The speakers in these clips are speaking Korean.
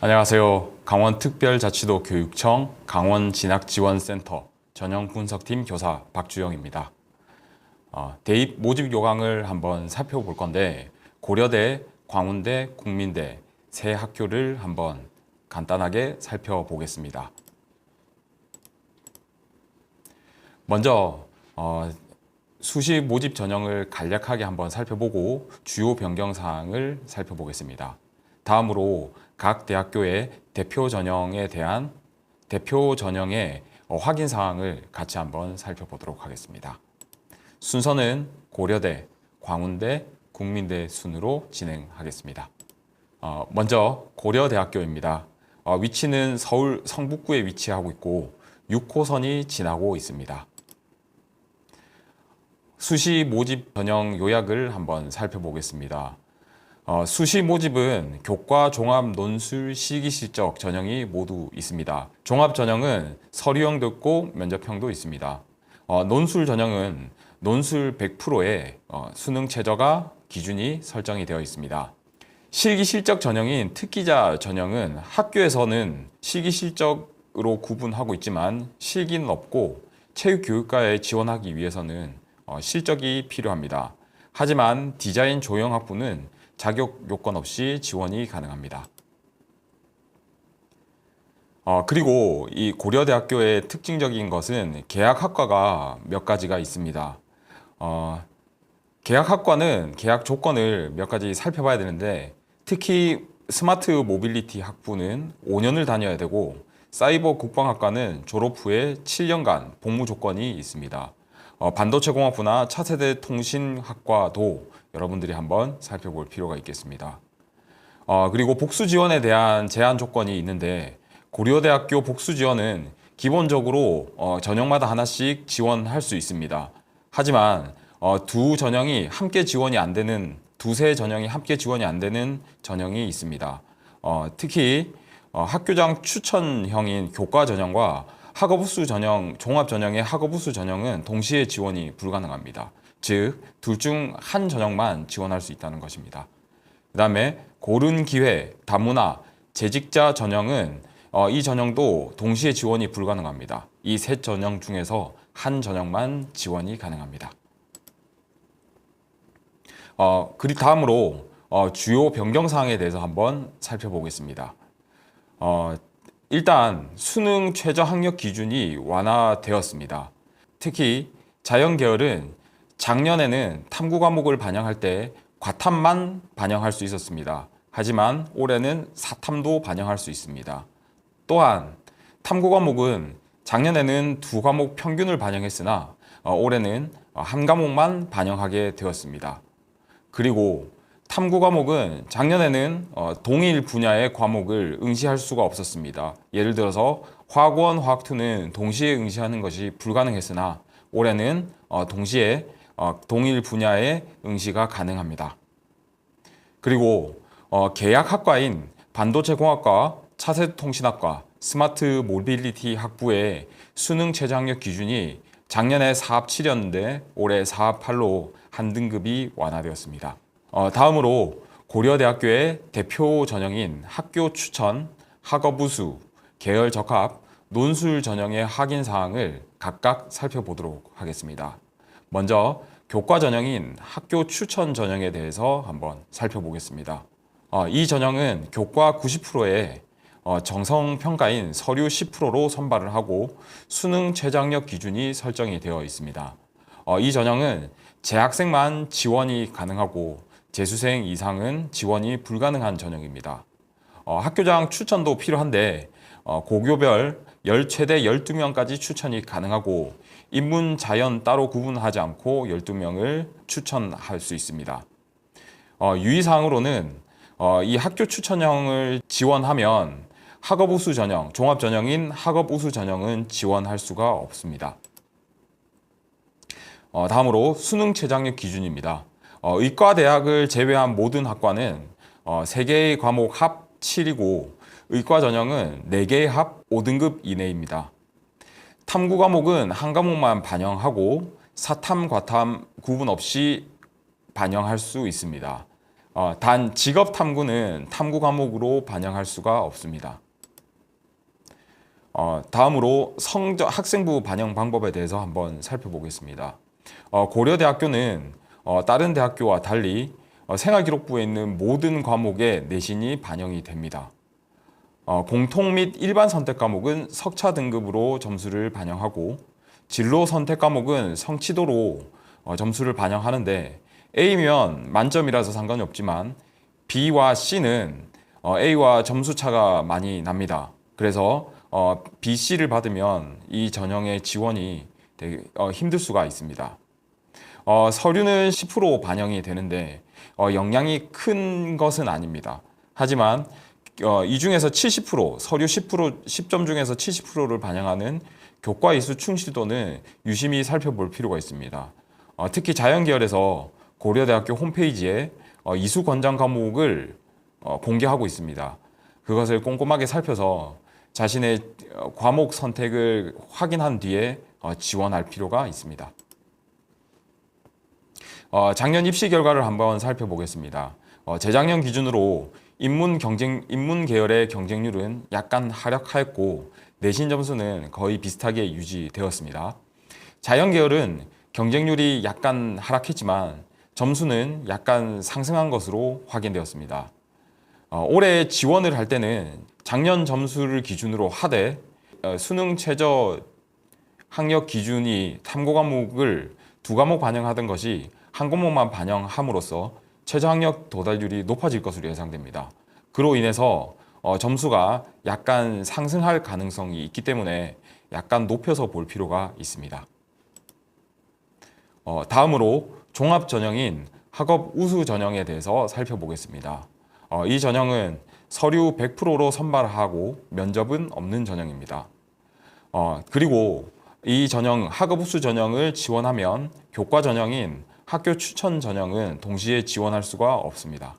안녕하세요. 강원특별자치도 교육청 강원진학지원센터 전형분석팀 교사 박주영입니다. 대입 모집 요강을 한번 살펴볼 건데 고려대, 광운대, 국민대 세 학교를 한번 간단하게 살펴보겠습니다. 먼저 수시 모집 전형을 간략하게 한번 살펴보고 주요 변경사항을 살펴보겠습니다. 다음으로 각 대학교의 대표 전형에 대한 대표 전형의 확인 사항을 같이 한번 살펴보도록 하겠습니다. 순서는 고려대, 광운대, 국민대 순으로 진행하겠습니다. 먼저 고려대학교입니다. 위치는 서울 성북구에 위치하고 있고 6호선이 지나고 있습니다. 수시 모집 전형 요약을 한번 살펴보겠습니다. 수시 모집은 교과 종합 논술 실기 실적 전형이 모두 있습니다. 종합 전형은 서류형도 있고 면접형도 있습니다. 논술 전형은 논술 100%의 수능 최저가 기준이 설정이 되어 있습니다. 실기 실적 전형인 특기자 전형은 학교에서는 실기 실적으로 구분하고 있지만 실기는 없고 체육교육과에 지원하기 위해서는 실적이 필요합니다. 하지만 디자인 조형학부는 자격 요건 없이 지원이 가능합니다. 그리고 이 고려대학교의 특징적인 것은 계약학과가 몇 가지가 있습니다. 계약학과는 계약 조건을 몇 가지 살펴봐야 되는데 특히 스마트 모빌리티 학부는 5년을 다녀야 되고 사이버 국방학과는 졸업 후에 7년간 복무 조건이 있습니다. 반도체공학부나 차세대 통신학과도 여러분들이 한번 살펴볼 필요가 있겠습니다. 그리고 복수 지원에 대한 제한 조건이 있는데 고려대학교 복수 지원은 기본적으로 전형마다 하나씩 지원할 수 있습니다. 하지만 두 전형이 함께 지원이 안 되는 두세 전형이 함께 지원이 안 되는 전형이 있습니다. 특히 학교장 추천형인 교과 전형과 학업우수 전형, 종합 전형의 학업우수 전형은 동시에 지원이 불가능합니다. 즉, 둘 중 한 전형만 지원할 수 있다는 것입니다. 그 다음에 고른 기회, 다문화, 재직자 전형은 이 전형도 동시에 지원이 불가능합니다. 이 세 전형 중에서 한 전형만 지원이 가능합니다. 그리고 다음으로 주요 변경사항에 대해서 한번 살펴보겠습니다. 일단 수능 최저 학력 기준이 완화되었습니다. 특히 자연계열은 작년에는 탐구 과목을 반영할 때 과탐만 반영할 수 있었습니다. 하지만 올해는 사탐도 반영할 수 있습니다. 또한 탐구 과목은 작년에는 두 과목 평균을 반영했으나 올해는 한 과목만 반영하게 되었습니다. 그리고 탐구 과목은 작년에는 동일 분야의 과목을 응시할 수가 없었습니다. 예를 들어서 화학 1, 화학 2는 동시에 응시하는 것이 불가능했으나 올해는 동시에 동일 분야의 응시가 가능합니다. 그리고 계약학과인 반도체공학과, 차세대 통신학과, 스마트 모빌리티 학부의 수능 최저 학력 기준이 작년에 4합 7였는데 올해 4합 8로 한 등급이 완화되었습니다. 다음으로 고려대학교의 대표 전형인 학교 추천, 학업우수, 계열 적합, 논술 전형의 확인 사항을 각각 살펴보도록 하겠습니다. 먼저 교과 전형인 학교 추천 전형에 대해서 한번 살펴보겠습니다. 이 전형은 교과 90%에 정성평가인 서류 10%로 선발을 하고 수능 최저학력 기준이 설정이 되어 있습니다. 이 전형은 재학생만 지원이 가능하고 재수생 이상은 지원이 불가능한 전형입니다. 학교장 추천도 필요한데 고교별 최대 12명까지 추천이 가능하고 인문, 자연 따로 구분하지 않고 12명을 추천할 수 있습니다. 유의사항으로는 이 학교 추천형을 지원하면 학업우수 전형, 종합 전형인 학업우수 전형은 지원할 수가 없습니다. 다음으로 수능 최저학력 기준입니다. 의과대학을 제외한 모든 학과는 3개의 과목 합 7이고 의과 전형은 4개의 합 5등급 이내입니다. 탐구 과목은 한 과목만 반영하고 사탐, 과탐 구분 없이 반영할 수 있습니다. 단 직업 탐구는 탐구 과목으로 반영할 수가 없습니다. 다음으로 학생부 반영 방법에 대해서 한번 살펴보겠습니다. 고려대학교는 다른 대학교와 달리 생활기록부에 있는 모든 과목에 내신이 반영이 됩니다. 공통 및 일반 선택 과목은 석차 등급으로 점수를 반영하고 진로 선택 과목은 성취도로 점수를 반영하는데 A면 만점이라서 상관이 없지만 B와 C는 A와 점수 차가 많이 납니다. 그래서 B, C를 받으면 이 전형의 지원이 되게 힘들 수가 있습니다. 서류는 10% 반영이 되는데 영향이 큰 것은 아닙니다. 하지만 이 중에서 70%, 서류 10점 중에서 70%를 반영하는 교과 이수 충실도는 유심히 살펴볼 필요가 있습니다. 특히 자연계열에서 고려대학교 홈페이지에 이수 권장 과목을 공개하고 있습니다. 그것을 꼼꼼하게 살펴서 자신의 과목 선택을 확인한 뒤에 지원할 필요가 있습니다. 작년 입시 결과를 한번 살펴보겠습니다. 재작년 기준으로 인문 계열의 경쟁률은 약간 하락하였고 내신 점수는 거의 비슷하게 유지되었습니다. 자연 계열은 경쟁률이 약간 하락했지만 점수는 약간 상승한 것으로 확인되었습니다. 올해 지원을 할 때는 작년 점수를 기준으로 하되 수능 최저 학력 기준이 탐구 과목을 2과목 반영하던 것이 한 과목만 반영함으로써 최저 학력 도달률이 높아질 것으로 예상됩니다. 그로 인해서 점수가 약간 상승할 가능성이 있기 때문에 약간 높여서 볼 필요가 있습니다. 다음으로 종합 전형인 학업 우수 전형에 대해서 살펴보겠습니다. 이 전형은 서류 100%로 선발하고 면접은 없는 전형입니다. 그리고 이 전형 학업 우수 전형을 지원하면 교과 전형인 학교 추천 전형은 동시에 지원할 수가 없습니다.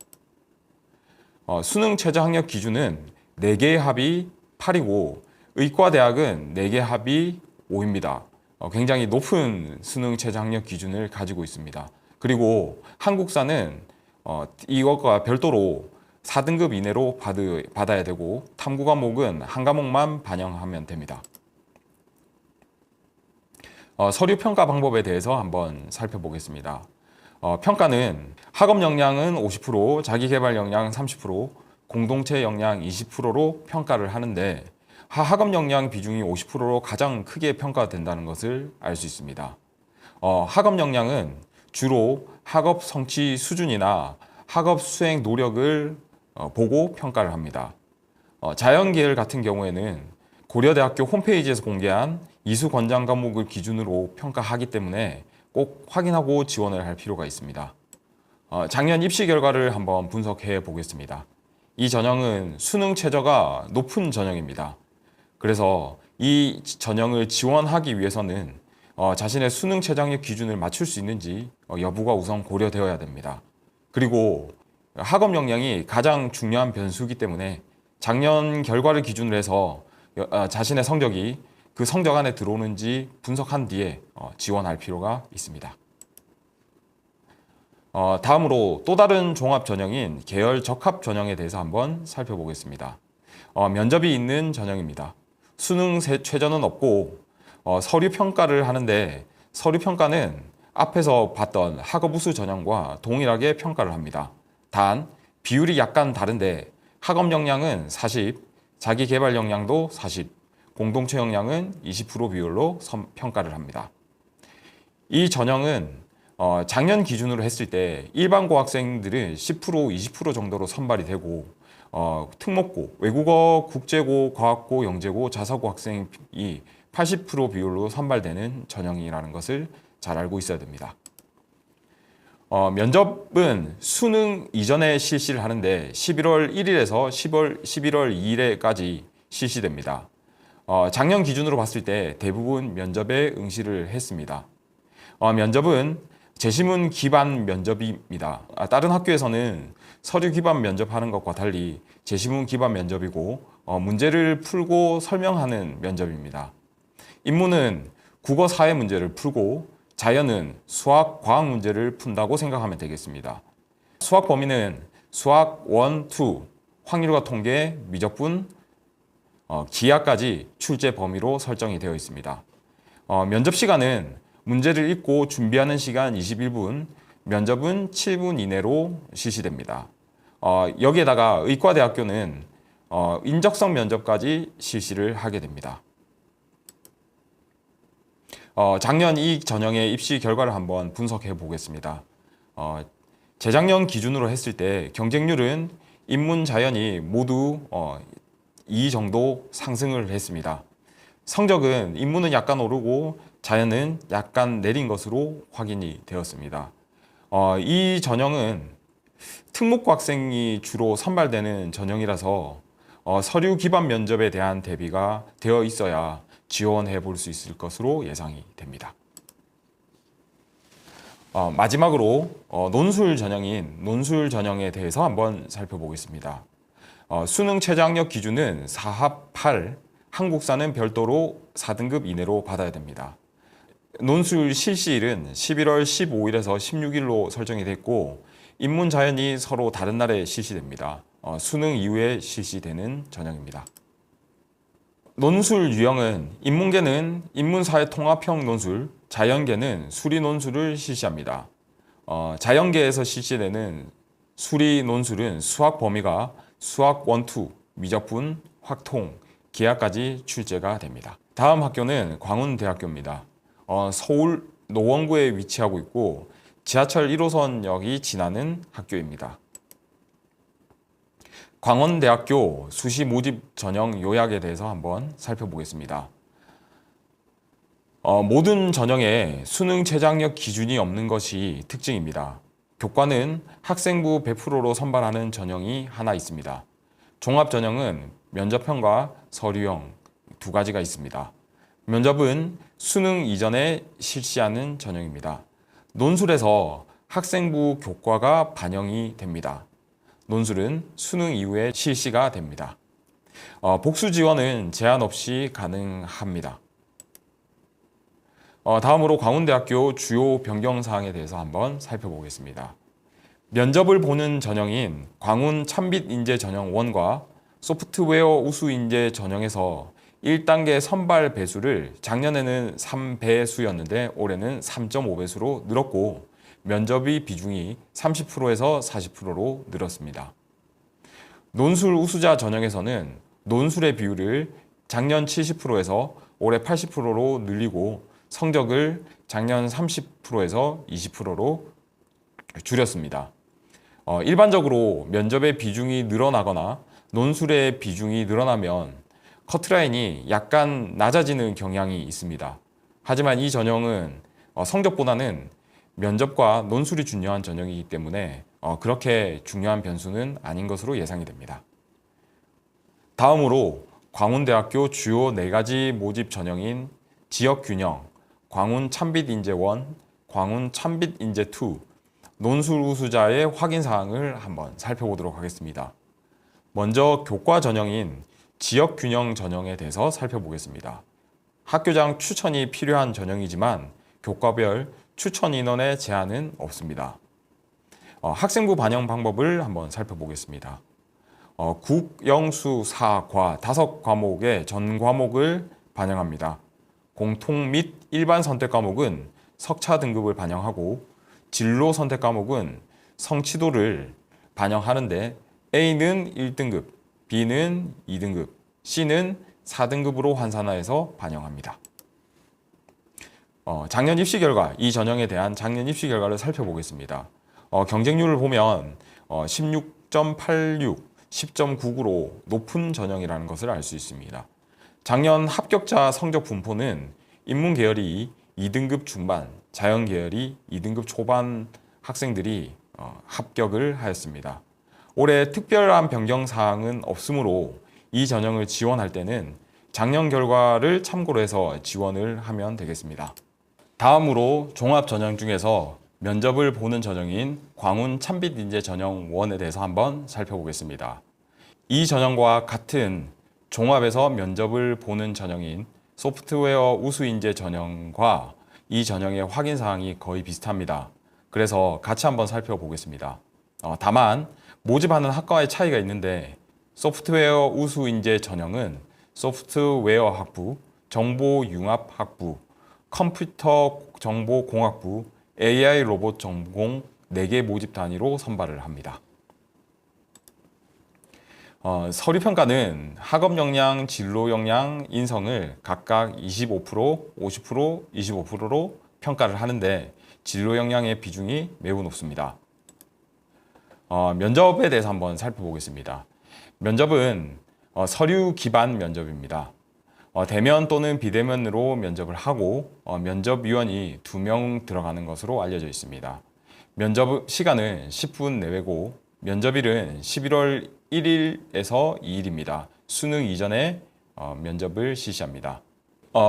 수능 최저 학력 기준은 4개의 합이 8이고 의과대학은 4개 합이 5입니다. 굉장히 높은 수능 최저 학력 기준을 가지고 있습니다. 그리고 한국사는 이것과 별도로 4등급 이내로 받아야 되고 탐구 과목은 한 과목만 반영하면 됩니다. 서류 평가 방법에 대해서 한번 살펴보겠습니다. 평가는 학업 역량은 50%, 자기개발 역량 30%, 공동체 역량 20%로 평가를 하는데 학업 역량 비중이 50%로 가장 크게 평가된다는 것을 알 수 있습니다. 학업 역량은 주로 학업 성취 수준이나 학업 수행 노력을 보고 평가를 합니다. 자연계열 같은 경우에는 고려대학교 홈페이지에서 공개한 이수 권장 과목을 기준으로 평가하기 때문에 꼭 확인하고 지원을 할 필요가 있습니다. 작년 입시 결과를 한번 분석해 보겠습니다. 이 전형은 수능 최저가 높은 전형입니다. 그래서 이 전형을 지원하기 위해서는 자신의 수능 최저학력 기준을 맞출 수 있는지 여부가 우선 고려되어야 됩니다. 그리고 학업 역량이 가장 중요한 변수이기 때문에 작년 결과를 기준으로 해서 자신의 성적이 그 성적 안에 들어오는지 분석한 뒤에 지원할 필요가 있습니다. 다음으로 또 다른 종합 전형인 계열 적합 전형에 대해서 한번 살펴보겠습니다. 면접이 있는 전형입니다. 수능 최저는 없고 서류 평가를 하는데 서류 평가는 앞에서 봤던 학업 우수 전형과 동일하게 평가를 합니다. 단 비율이 약간 다른데 학업 역량은 40, 자기 개발 역량도 40, 공동체 역량은 20% 비율로 평가를 합니다. 이 전형은 작년 기준으로 했을 때 일반고 학생들은 10%, 20% 정도로 선발이 되고 특목고, 외국어, 국제고, 과학고, 영재고, 자사고 학생이 80% 비율로 선발되는 전형이라는 것을 잘 알고 있어야 됩니다. 면접은 수능 이전에 실시를 하는데 11월 1일에서 11월 2일까지 실시됩니다. 작년 기준으로 봤을 때 대부분 면접에 응시를 했습니다. 면접은 제시문 기반 면접입니다. 다른 학교에서는 서류 기반 면접하는 것과 달리 제시문 기반 면접이고 문제를 풀고 설명하는 면접입니다. 인문은 국어 사회 문제를 풀고 자연은 수학 과학 문제를 푼다고 생각하면 되겠습니다. 수학 범위는 수학 1, 2, 확률과 통계, 미적분, 기하까지 출제 범위로 설정이 되어 있습니다. 면접 시간은 문제를 읽고 준비하는 시간 21분, 면접은 7분 이내로 실시됩니다. 여기에다가 의과대학교는 인적성 면접까지 실시를 하게 됩니다. 작년 이 전형의 입시 결과를 한번 분석해 보겠습니다. 재작년 기준으로 했을 때 경쟁률은 인문, 자연이 모두 2 정도 상승을 했습니다. 성적은 인문은 약간 오르고 자연은 약간 내린 것으로 확인이 되었습니다. 이 전형은 특목고 학생이 주로 선발되는 전형이라서 서류 기반 면접에 대한 대비가 되어 있어야 지원해 볼 수 있을 것으로 예상이 됩니다. 마지막으로 논술 전형인 논술 전형에 대해서 한번 살펴보겠습니다. 수능 최저학력 기준은 4합 8, 한국사는 별도로 4등급 이내로 받아야 됩니다. 논술 실시일은 11월 15일에서 16일로 설정이 됐고 인문, 자연이 서로 다른 날에 실시됩니다. 수능 이후에 실시되는 전형입니다. 논술 유형은 인문계는 인문사회 통합형 논술, 자연계는 수리 논술을 실시합니다. 자연계에서 실시되는 수리 논술은 수학 범위가 수학 1, 2, 미적분, 확통, 기하까지 출제가 됩니다. 다음 학교는 광운대학교입니다. 서울 노원구에 위치하고 있고 지하철 1호선역이 지나는 학교입니다. 광원대학교 수시 모집 전형 요약에 대해서 한번 살펴보겠습니다. 모든 전형에 수능 최저학력 기준이 없는 것이 특징입니다. 교과는 학생부 100%로 선발하는 전형이 하나 있습니다. 종합 전형은 면접형과 서류형 두 가지가 있습니다. 면접은 수능 이전에 실시하는 전형입니다. 논술에서 학생부 교과가 반영이 됩니다. 논술은 수능 이후에 실시가 됩니다. 복수 지원은 제한 없이 가능합니다. 다음으로 광운대학교 주요 변경 사항에 대해서 한번 살펴보겠습니다. 면접을 보는 전형인 광운 참빛 인재 전형 1과 소프트웨어 우수 인재 전형에서 1단계 선발 배수를 작년에는 3배수였는데 올해는 3.5배수로 늘었고 면접의 비중이 30%에서 40%로 늘었습니다. 논술 우수자 전형에서는 논술의 비율을 작년 70%에서 올해 80%로 늘리고 성적을 작년 30%에서 20%로 줄였습니다. 일반적으로 면접의 비중이 늘어나거나 논술의 비중이 늘어나면 커트라인이 약간 낮아지는 경향이 있습니다. 하지만 이 전형은 성적보다는 면접과 논술이 중요한 전형이기 때문에 그렇게 중요한 변수는 아닌 것으로 예상이 됩니다. 다음으로 광운대학교 주요 4가지 모집 전형인 지역균형, 광운 참빛인재 1, 광운 참빛인재 2, 논술 우수자의 확인사항을 한번 살펴보도록 하겠습니다. 먼저 교과 전형인 지역균형 전형에 대해서 살펴보겠습니다. 학교장 추천이 필요한 전형이지만 교과별 추천 인원의 제한은 없습니다. 학생부 반영 방법을 한번 살펴보겠습니다. 국영수 4과 5과목의 전 과목을 반영합니다. 공통 및 일반 선택 과목은 석차 등급을 반영하고 진로 선택 과목은 성취도를 반영하는데 A는 1등급, B는 2등급, C는 4등급으로 환산하여서 반영합니다. 작년 입시 결과, 이 전형에 대한 작년 입시 결과를 살펴보겠습니다. 경쟁률을 보면 16.86, 10.99로 높은 전형이라는 것을 알 수 있습니다. 작년 합격자 성적 분포는 인문 계열이 2등급 중반, 자연 계열이 2등급 초반 학생들이 합격을 하였습니다. 올해 특별한 변경 사항은 없으므로 이 전형을 지원할 때는 작년 결과를 참고로 해서 지원을 하면 되겠습니다. 다음으로 종합 전형 중에서 면접을 보는 전형인 광운 참빛인재 전형 1에 대해서 한번 살펴보겠습니다. 이 전형과 같은 종합에서 면접을 보는 전형인 소프트웨어 우수인재 전형과 이 전형의 확인사항이 거의 비슷합니다. 그래서 같이 한번 살펴보겠습니다. 다만 모집하는 학과의 차이가 있는데 소프트웨어 우수 인재 전형은 소프트웨어 학부, 정보융합학부, 컴퓨터 정보공학부, AI 로봇 전공 4개 모집 단위로 선발을 합니다. 서류 평가는 학업 역량, 진로 역량, 인성을 각각 25%, 50%, 25%로 평가를 하는데 진로 역량의 비중이 매우 높습니다. 면접에 대해서 한번 살펴보겠습니다. 면접은 서류 기반 면접입니다. 대면 또는 비대면으로 면접을 하고 면접위원이 2명 들어가는 것으로 알려져 있습니다. 면접 시간은 10분 내외고 면접일은 11월 1일에서 2일입니다. 수능 이전에 면접을 실시합니다.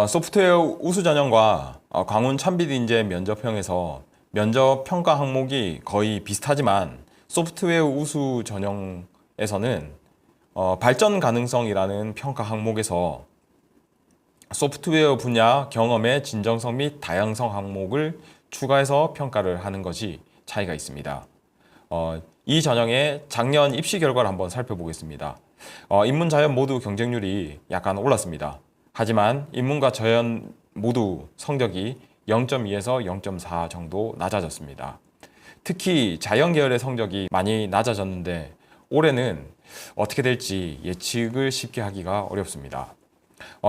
소프트웨어 우수 전형과 광운 찬빛 인재 면접형에서 면접 평가 항목이 거의 비슷하지만 소프트웨어 우수 전형에서는 발전 가능성이라는 평가 항목에서 소프트웨어 분야 경험의 진정성 및 다양성 항목을 추가해서 평가를 하는 것이 차이가 있습니다. 이 전형의 작년 입시 결과를 한번 살펴보겠습니다. 인문, 자연 모두 경쟁률이 약간 올랐습니다. 하지만 인문과 자연 모두 성적이 0.2에서 0.4 정도 낮아졌습니다. 특히 자연 계열의 성적이 많이 낮아졌는데 올해는 어떻게 될지 예측을 쉽게 하기가 어렵습니다.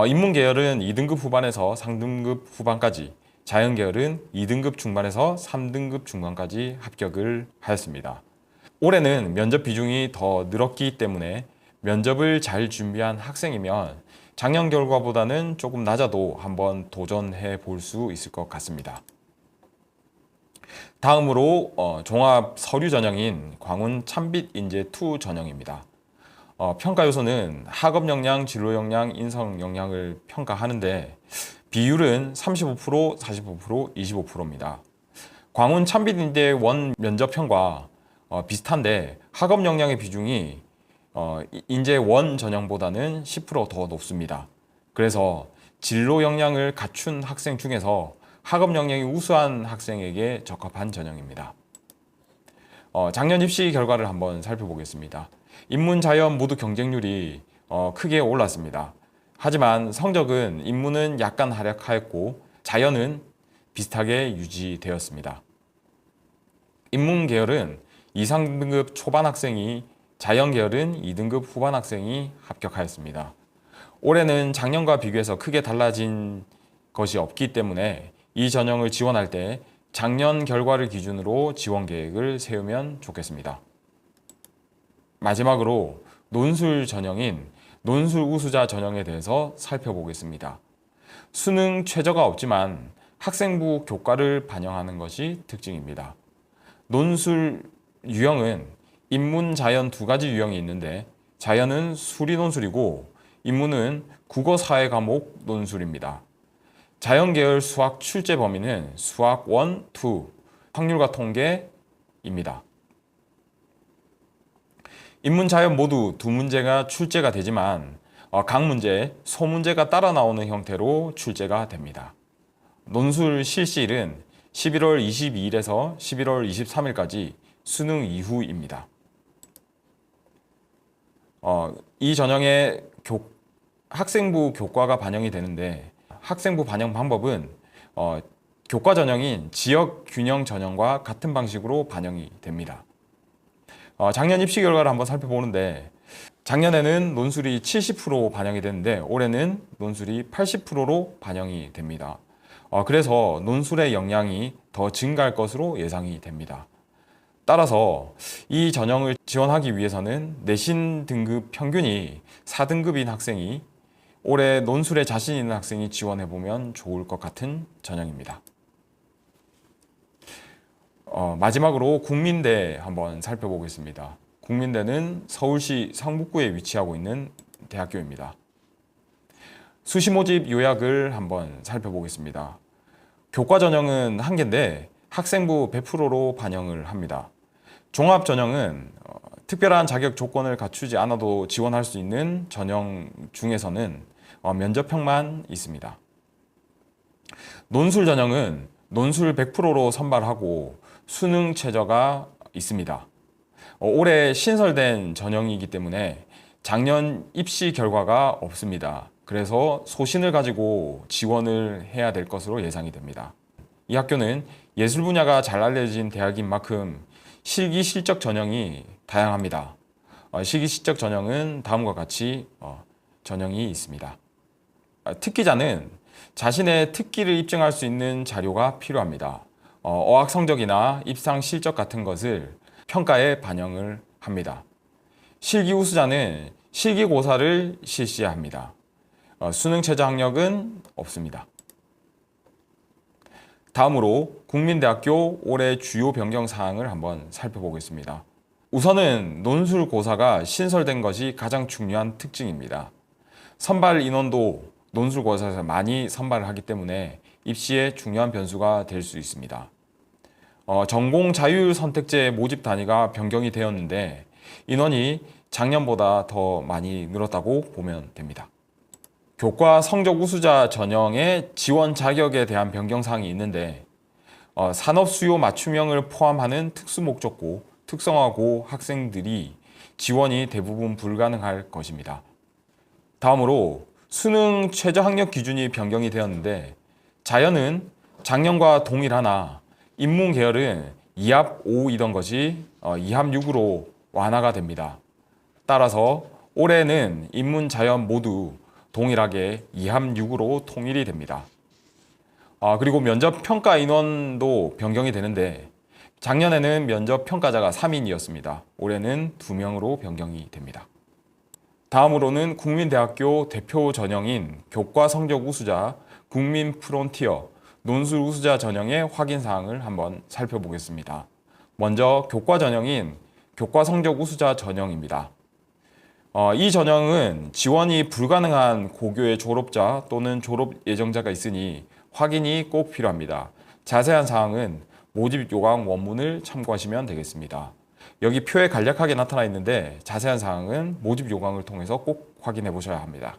인문 계열은 2등급 후반에서 3등급 후반까지, 자연 계열은 2등급 중반에서 3등급 중반까지 합격을 하였습니다. 올해는 면접 비중이 더 늘었기 때문에 면접을 잘 준비한 학생이면 작년 결과보다는 조금 낮아도 한번 도전해 볼 수 있을 것 같습니다. 다음으로 종합 서류 전형인 광운 찬빛 인재 2 전형입니다. 평가 요소는 학업 역량, 진로 역량, 인성 역량을 평가하는데 비율은 35%, 45%, 25%입니다. 광운 찬빛 인재 1 면접형과 비슷한데 학업 역량의 비중이 인재 1 전형보다는 10%더 높습니다. 그래서 진로 역량을 갖춘 학생 중에서 학업 역량이 우수한 학생에게 적합한 전형입니다. 작년 입시 결과를 한번 살펴보겠습니다. 인문, 자연 모두 경쟁률이 크게 올랐습니다. 하지만 성적은 인문은 약간 하락하였고 자연은 비슷하게 유지되었습니다. 인문 계열은 2, 3등급 초반 학생이, 자연 계열은 2등급 후반 학생이 합격하였습니다. 올해는 작년과 비교해서 크게 달라진 것이 없기 때문에 이 전형을 지원할 때 작년 결과를 기준으로 지원 계획을 세우면 좋겠습니다. 마지막으로 논술 전형인 논술 우수자 전형에 대해서 살펴보겠습니다. 수능 최저가 없지만 학생부 교과를 반영하는 것이 특징입니다. 논술 유형은 인문, 자연 2가지 유형이 있는데 자연은 수리 논술이고 인문은 국어, 사회 과목 논술입니다. 자연 계열 수학 출제 범위는 수학 1, 2, 확률과 통계입니다. 인문, 자연 모두 2문제가 출제가 되지만 각 문제, 소문제가 따라 나오는 형태로 출제가 됩니다. 논술 실시일은 11월 22일에서 11월 23일까지 수능 이후입니다. 이 전형에 학생부 교과가 반영이 되는데 학생부 반영 방법은 교과 전형인 지역 균형 전형과 같은 방식으로 반영이 됩니다. 작년 입시 결과를 한번 살펴보는데 작년에는 논술이 70% 반영이 됐는데 올해는 논술이 80%로 반영이 됩니다. 그래서 논술의 역량이 더 증가할 것으로 예상이 됩니다. 따라서 이 전형을 지원하기 위해서는 내신 등급 평균이 4등급인 학생이 올해 논술에 자신 있는 학생이 지원해보면 좋을 것 같은 전형입니다. 마지막으로 국민대 한번 살펴보겠습니다. 국민대는 서울시 성북구에 위치하고 있는 대학교입니다. 수시 모집 요약을 한번 살펴보겠습니다. 교과 전형은 1개인데 학생부 100%로 반영을 합니다. 종합 전형은 특별한 자격 조건을 갖추지 않아도 지원할 수 있는 전형 중에서는 면접형만 있습니다. 논술 전형은 논술 100%로 선발하고 수능 최저가 있습니다. 올해 신설된 전형이기 때문에 작년 입시 결과가 없습니다. 그래서 소신을 가지고 지원을 해야 될 것으로 예상이 됩니다. 이 학교는 예술 분야가 잘 알려진 대학인 만큼 실기 실적 전형이 다양합니다. 실기 실적 전형은 다음과 같이 전형이 있습니다. 특기자는 자신의 특기를 입증할 수 있는 자료가 필요합니다. 어학 성적이나 입상 실적 같은 것을 평가에 반영을 합니다. 실기 우수자는 실기고사를 실시해야 합니다. 수능 최저 학력은 없습니다. 다음으로 국민대학교 올해 주요 변경 사항을 한번 살펴보겠습니다. 우선은 논술고사가 신설된 것이 가장 중요한 특징입니다. 선발 인원도 논술고사에서 많이 선발을 하기 때문에 입시에 중요한 변수가 될 수 있습니다. 전공 자율 선택제 모집 단위가 변경이 되었는데 인원이 작년보다 더 많이 늘었다고 보면 됩니다. 교과 성적 우수자 전형의 지원 자격에 대한 변경 사항이 있는데 산업 수요 맞춤형을 포함하는 특수 목적고, 특성화고 학생들이 지원이 대부분 불가능할 것입니다. 다음으로 수능 최저 학력 기준이 변경이 되었는데 자연은 작년과 동일하나 인문 계열은 2합 5이던 것이 2합 6으로 완화가 됩니다. 따라서 올해는 인문 자연 모두 동일하게 2합 6으로 통일이 됩니다. 그리고 면접 평가 인원도 변경이 되는데 작년에는 면접 평가자가 3인이었습니다. 올해는 2명으로 변경이 됩니다. 다음으로는 국민대학교 대표 전형인 교과 성적 우수자, 국민 프론티어, 논술 우수자 전형의 확인 사항을 한번 살펴보겠습니다. 먼저 교과 전형인 교과 성적 우수자 전형입니다. 이 전형은 지원이 불가능한 고교의 졸업자 또는 졸업 예정자가 있으니 확인이 꼭 필요합니다. 자세한 사항은 모집 요강 원문을 참고하시면 되겠습니다. 여기 표에 간략하게 나타나 있는데 자세한 사항은 모집 요강을 통해서 꼭 확인해 보셔야 합니다.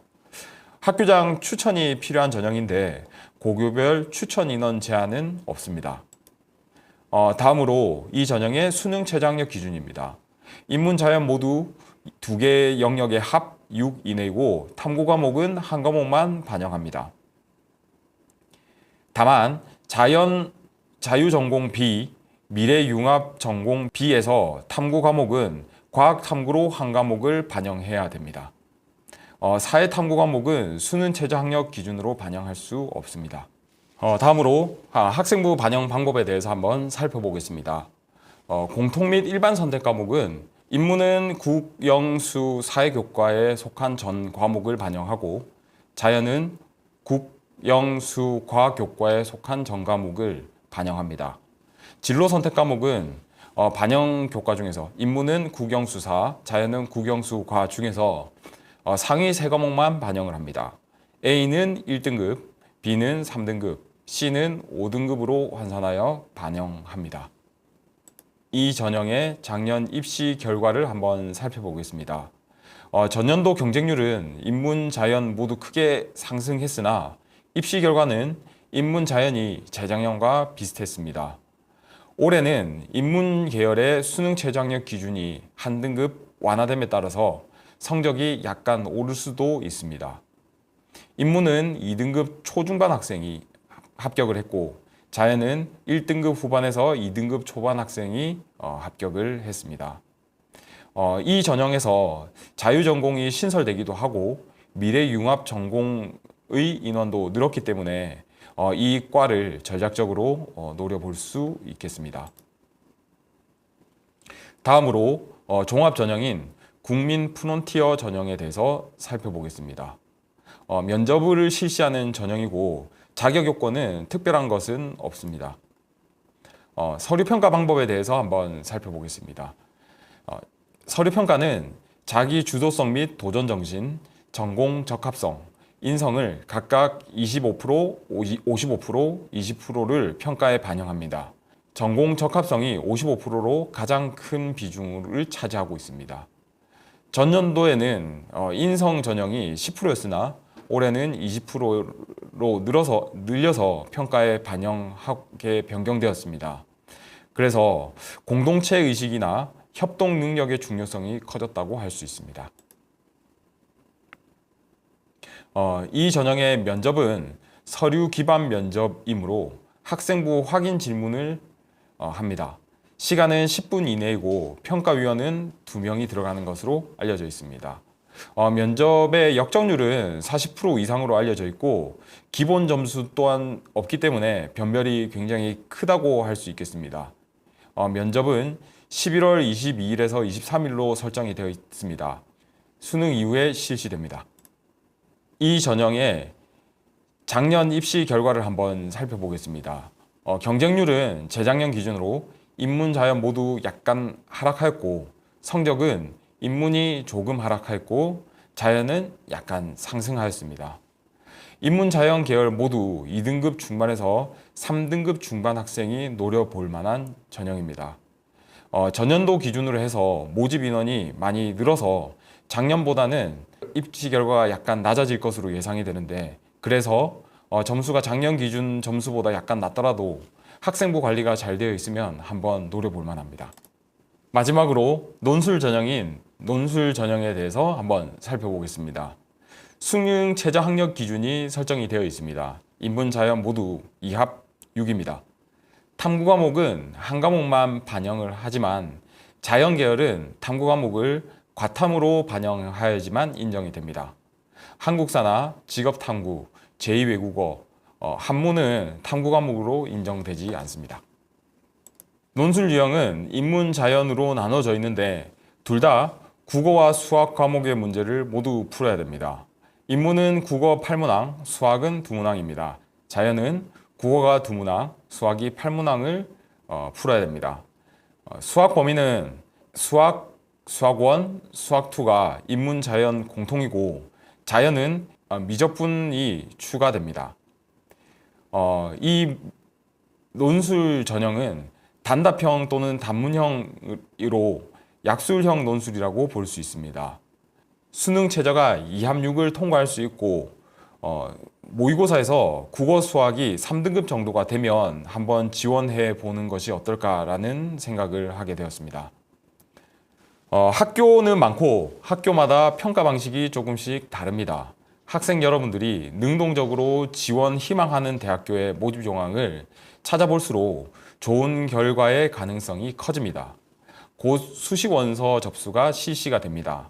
학교장 추천이 필요한 전형인데 고교별 추천 인원 제한은 없습니다. 다음으로 이 전형의 수능 최저 학력 기준입니다. 인문 자연 모두 2개 영역의 합 6 이내이고 탐구 과목은 한 과목만 반영합니다. 다만 자유전공 B, 미래융합 전공 B에서 탐구 과목은 과학 탐구로 한 과목을 반영해야 됩니다. 사회 탐구 과목은 수능 최저 학력 기준으로 반영할 수 없습니다. 다음으로 학생부 반영 방법에 대해서 한번 살펴보겠습니다. 공통 및 일반 선택 과목은 인문은 국, 영, 수, 사회교과에 속한 전 과목을 반영하고 자연은 국, 영, 수, 과학교과에 속한 전 과목을 반영합니다. 진로 선택 과목은 반영 교과 중에서 인문은 국영수사, 자연은 국영수과 중에서 상위 3과목만 반영을 합니다. A는 1등급, B는 3등급, C는 5등급으로 환산하여 반영합니다. 이 전형의 작년 입시 결과를 한번 살펴보겠습니다. 전년도 경쟁률은 인문, 자연 모두 크게 상승했으나 입시 결과는 인문, 자연이 재작년과 비슷했습니다. 올해는 인문 계열의 수능 최저 학력 기준이 한 등급 완화됨에 따라서 성적이 약간 오를 수도 있습니다. 인문은 2등급 초중반 학생이 합격을 했고 자연은 1등급 후반에서 2등급 초반 학생이 합격을 했습니다. 이 전형에서 자유전공이 신설되기도 하고 미래융합 전공의 인원도 늘었기 때문에 이 과를 전략적으로 노려볼 수 있겠습니다. 다음으로 종합전형인 국민 프론티어 전형에 대해서 살펴보겠습니다. 면접을 실시하는 전형이고 자격 요건은 특별한 것은 없습니다. 서류 평가 방법에 대해서 한번 살펴보겠습니다. 서류 평가는 자기 주도성 및 도전 정신, 전공 적합성, 인성을 각각 25%, 55%, 20%를 평가에 반영합니다. 전공 적합성이 55%로 가장 큰 비중을 차지하고 있습니다. 전년도에는 인성 전형이 10%였으나 올해는 20%로 늘려서 평가에 반영하게 변경되었습니다. 그래서 공동체 의식이나 협동 능력의 중요성이 커졌다고 할 수 있습니다. 이 전형의 면접은 서류 기반 면접이므로 학생부 확인 질문을 합니다. 시간은 10분 이내이고 평가위원은 2명이 들어가는 것으로 알려져 있습니다. 면접의 역정률은 40% 이상으로 알려져 있고 기본 점수 또한 없기 때문에 변별이 굉장히 크다고 할 수 있겠습니다. 면접은 11월 22일에서 23일로 설정이 되어 있습니다. 수능 이후에 실시됩니다. 이 전형의 작년 입시 결과를 한번 살펴보겠습니다. 경쟁률은 재작년 기준으로 인문, 자연 모두 약간 하락하였고 성적은 인문이 조금 하락하였고 자연은 약간 상승하였습니다. 인문, 자연 계열 모두 2등급 중반에서 3등급 중반 학생이 노려볼 만한 전형입니다. 전년도 기준으로 해서 모집 인원이 많이 늘어서 작년보다는 입시 결과가 약간 낮아질 것으로 예상이 되는데 그래서 점수가 작년 기준 점수보다 약간 낮더라도 학생부 관리가 잘 되어 있으면 한번 노려볼 만합니다. 마지막으로 논술 전형에 대해서 한번 살펴보겠습니다. 수능 최저 학력 기준이 설정이 되어 있습니다. 인문, 자연 모두 2합 6입니다. 탐구 과목은 한 과목만 반영을 하지만 자연 계열은 탐구 과목을 과탐으로 반영하여야지만 인정이 됩니다. 한국사나 직업탐구, 제2외국어, 한문은 탐구 과목으로 인정되지 않습니다. 논술 유형은 인문, 자연으로 나눠져 있는데 둘 다 국어와 수학 과목의 문제를 모두 풀어야 됩니다. 인문은 국어 8문항, 수학은 2문항입니다. 자연은 국어가 2문항, 수학이 8문항을 풀어야 됩니다. 수학 범위는 수학, 수학1, 수학2가 인문, 자연 공통이고 자연은 미적분이 추가됩니다. 이 논술 전형은 단답형 또는 단문형으로 약술형 논술이라고 볼 수 있습니다. 수능 최저가 2합 6을 통과할 수 있고 모의고사에서 국어 수학이 3등급 정도가 되면 한번 지원해 보는 것이 어떨까라는 생각을 하게 되었습니다. 학교는 많고 학교마다 평가 방식이 조금씩 다릅니다. 학생 여러분들이 능동적으로 지원 희망하는 대학교의 모집 정황을 찾아볼수록 좋은 결과의 가능성이 커집니다. 곧 수식 원서 접수가 실시가 됩니다.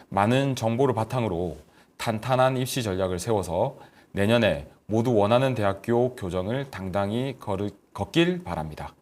많은 정보를 바탕으로 탄탄한 입시 전략을 세워서 내년에 모두 원하는 대학교 교정을 당당히 걷길 바랍니다.